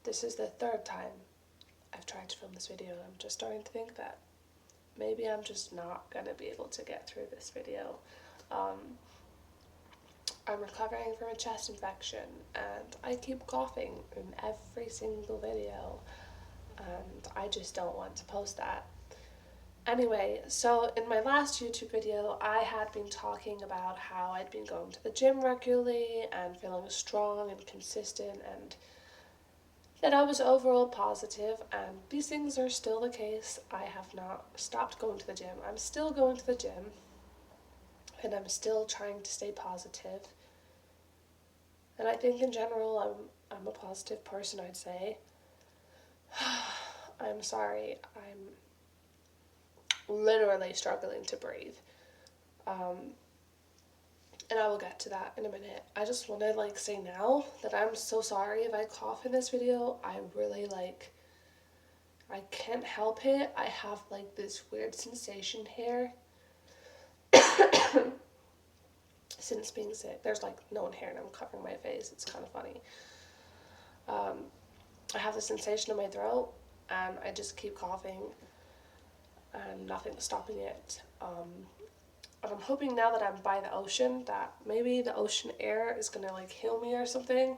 this is the third time I've tried to film this video, and I'm just starting to think that maybe I'm just not going to be able to get through this video. Um, I'm recovering from a chest infection, and I keep coughing in every single video, and I just don't want to post that. Anyway, so in my last YouTube video, I had been talking about how I'd been going to the gym regularly and feeling strong and consistent, and that I was overall positive, and these things are still the case. I have not stopped going to the gym. I'm still going to the gym, and I'm still trying to stay positive. And I think in general, I'm a positive person, I'd say. I'm sorry, I'm literally struggling to breathe. And I will get to that in a minute. I just want to say now that I'm so sorry if I cough in this video. I really I can't help it. I have this weird sensation here since being sick. There's no one here and I'm covering my face. It's kind of funny. I have the sensation in my throat and I just keep coughing and nothing's stopping it. And I'm hoping now that I'm by the ocean that maybe the ocean air is gonna heal me or something.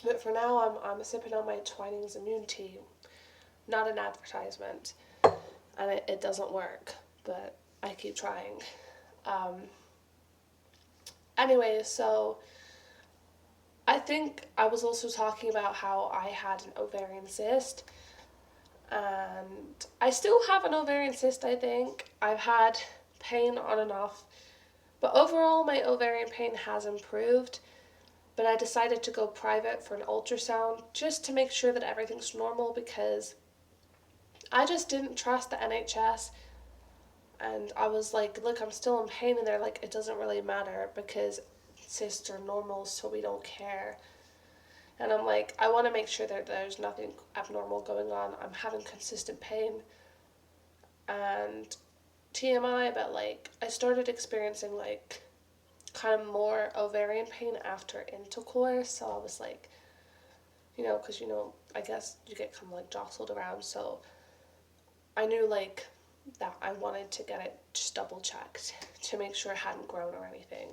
But for now, I'm sipping on my Twinings immune tea. Not an advertisement, and it doesn't work, but I keep trying. Anyway, so I think I was also talking about how I had an ovarian cyst, and I still have an ovarian cyst, I think. I've had pain on and off, but overall my ovarian pain has improved. But I decided to go private for an ultrasound just to make sure that everything's normal, because I just didn't trust the NHS. And I was like, look, I'm still in pain. And they're like, it doesn't really matter because cysts are normal, so we don't care. And I'm like, I want to make sure that there's nothing abnormal going on. I'm having consistent pain. And TMI, but I started experiencing kind of more ovarian pain after intercourse. So I was like, because I guess you get kind of jostled around. So I knew that I wanted to get it just double checked to make sure it hadn't grown or anything.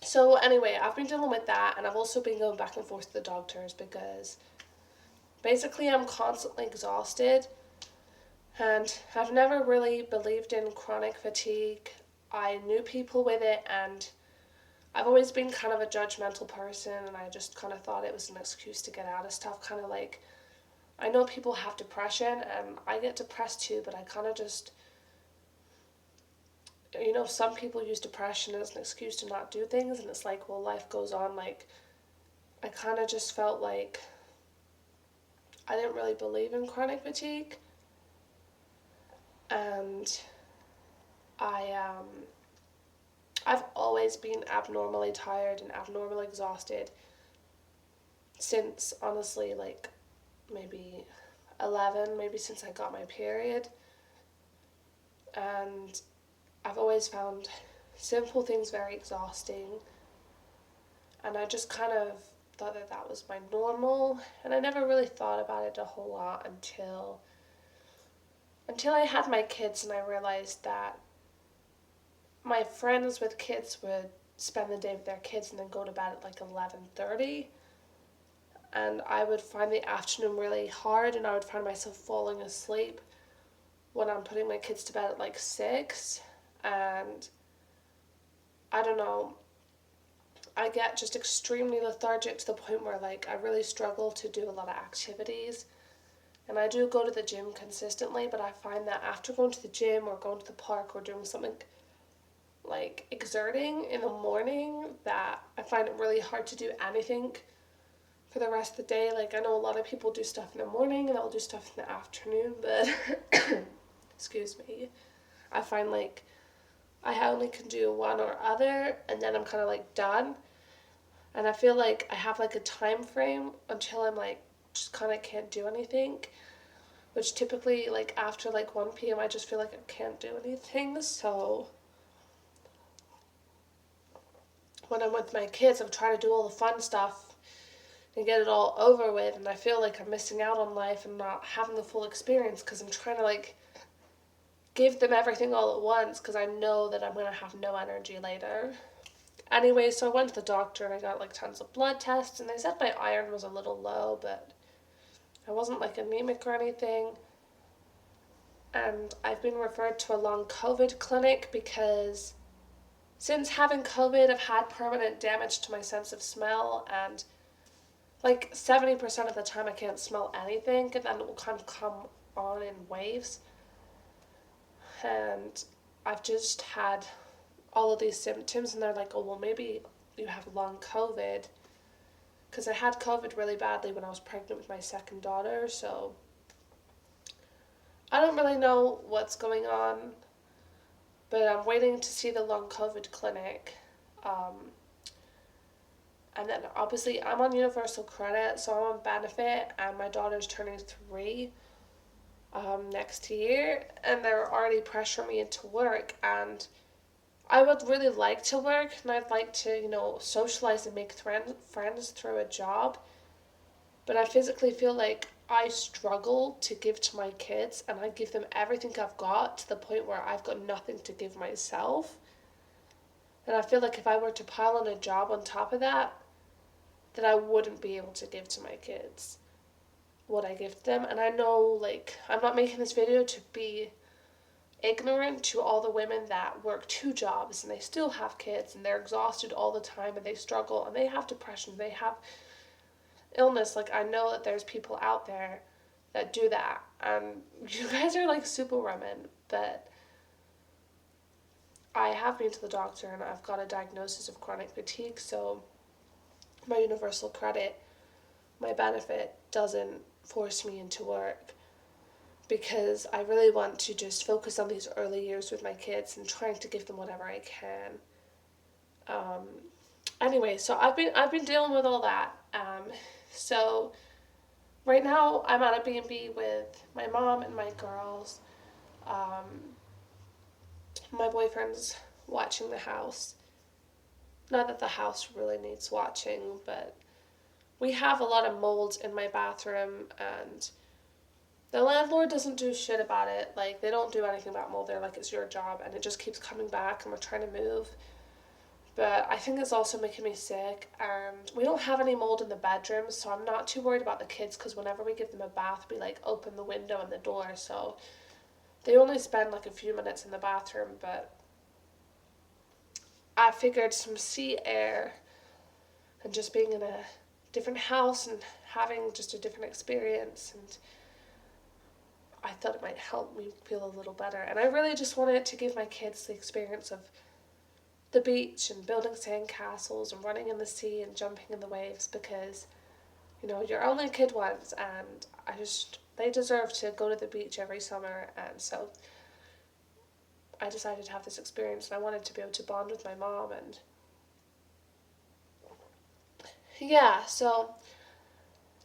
So anyway, I've been dealing with that, and I've also been going back and forth to the doctors because basically I'm constantly exhausted, and I've never really believed in chronic fatigue. I knew people with it, and I've always been kind of a judgmental person, and I just kind of thought it was an excuse to get out of stuff. Kind of I know people have depression, and I get depressed too, but I kind of just, some people use depression as an excuse to not do things, and it's well, life goes on. I kind of just felt like I didn't really believe in chronic fatigue, and I've always been abnormally tired and abnormally exhausted since, honestly, maybe 11, maybe since I got my period. And I've always found simple things very exhausting. And I just kind of thought that that was my normal. And I never really thought about it a whole lot until I had my kids, and I realized that my friends with kids would spend the day with their kids and then go to bed at 11:30, and I would find the afternoon really hard, and I would find myself falling asleep when I'm putting my kids to bed at 6, and I don't know, I get just extremely lethargic to the point where I really struggle to do a lot of activities. And I do go to the gym consistently, but I find that after going to the gym or going to the park or doing something exerting in the morning, that I find it really hard to do anything for the rest of the day. I know a lot of people do stuff in the morning and I'll do stuff in the afternoon, but excuse me, I find I only can do one or other, and then I'm kind of done. And I feel I have a time frame until I'm just kind of can't do anything, which typically after 1 p.m. I just feel I can't do anything. So when I'm with my kids, I'm trying to do all the fun stuff and get it all over with, and I feel like I'm missing out on life and not having the full experience because I'm trying to like give them everything all at once because I know that I'm going to have no energy later. Anyway, so I went to the doctor and I got like tons of blood tests, and they said my iron was a little low, but I wasn't like anemic or anything. And I've been referred to a long COVID clinic because since having COVID, I've had permanent damage to my sense of smell, and like 70% of the time I can't smell anything, and then it will kind of come on in waves. And I've just had all of these symptoms, and they're like, oh, well, maybe you have long COVID. Because I had COVID really badly when I was pregnant with my second daughter, so I don't really know what's going on, but I'm waiting to see the long COVID clinic. And then obviously I'm on universal credit, so I'm on benefit, and my daughter's turning 3 next year, and they're already pressuring me into work, and I would really like to work, and I'd like to, socialize and make friends through a job, but I physically feel like I struggle to give to my kids, and I give them everything I've got to the point where I've got nothing to give myself. And I feel like if I were to pile on a job on top of that I wouldn't be able to give to my kids what I give to them. And I know, like, I'm not making this video to be ignorant to all the women that work 2 jobs and they still have kids and they're exhausted all the time and they struggle and they have depression, they have illness. Like, I know that there's people out there that do that, and you guys are like superwomen, but I have been to the doctor and I've got a diagnosis of chronic fatigue, so my universal credit, my benefit, doesn't force me into work because I really want to just focus on these early years with my kids and trying to give them whatever I can. Anyway, so I've been dealing with all that. So right now I'm at a B&B with my mom and my girls. My boyfriend's watching the house. Not that the house really needs watching, but we have a lot of mold in my bathroom, and the landlord doesn't do shit about it. Like, they don't do anything about mold. They're like, it's your job, and it just keeps coming back, and we're trying to move. But I think it's also making me sick, and we don't have any mold in the bedroom, so I'm not too worried about the kids, because whenever we give them a bath, we, like, open the window and the door, so they only spend, like, a few minutes in the bathroom, but I figured some sea air and just being in a different house and having just a different experience, and I thought it might help me feel a little better. And I really just wanted to give my kids the experience of the beach and building sandcastles and running in the sea and jumping in the waves, because you're only a kid once, and they deserve to go to the beach every summer. And so I decided to have this experience, and I wanted to be able to bond with my mom. And yeah, so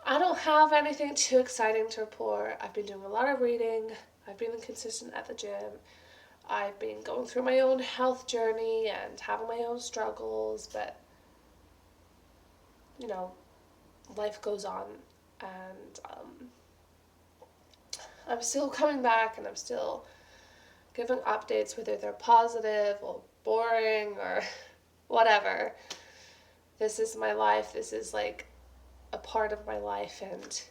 I don't have anything too exciting to report. I've been doing a lot of reading. I've been consistent at the gym. I've been going through my own health journey and having my own struggles, but life goes on, and I'm still coming back, and I'm still giving updates, whether they're positive or boring or whatever. This is my life. This is like a part of my life, and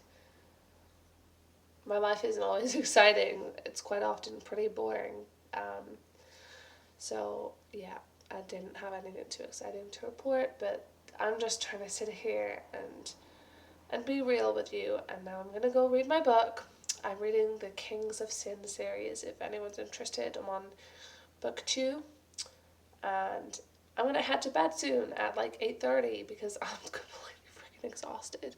my life isn't always exciting. It's quite often pretty boring. So yeah, I didn't have anything too exciting to report, but I'm just trying to sit here and be real with you. And now I'm gonna go read my book. I'm reading the Kings of Sin series. If anyone's interested, I'm on book 2, and I'm gonna head to bed soon at like 8:30 because I'm completely freaking exhausted.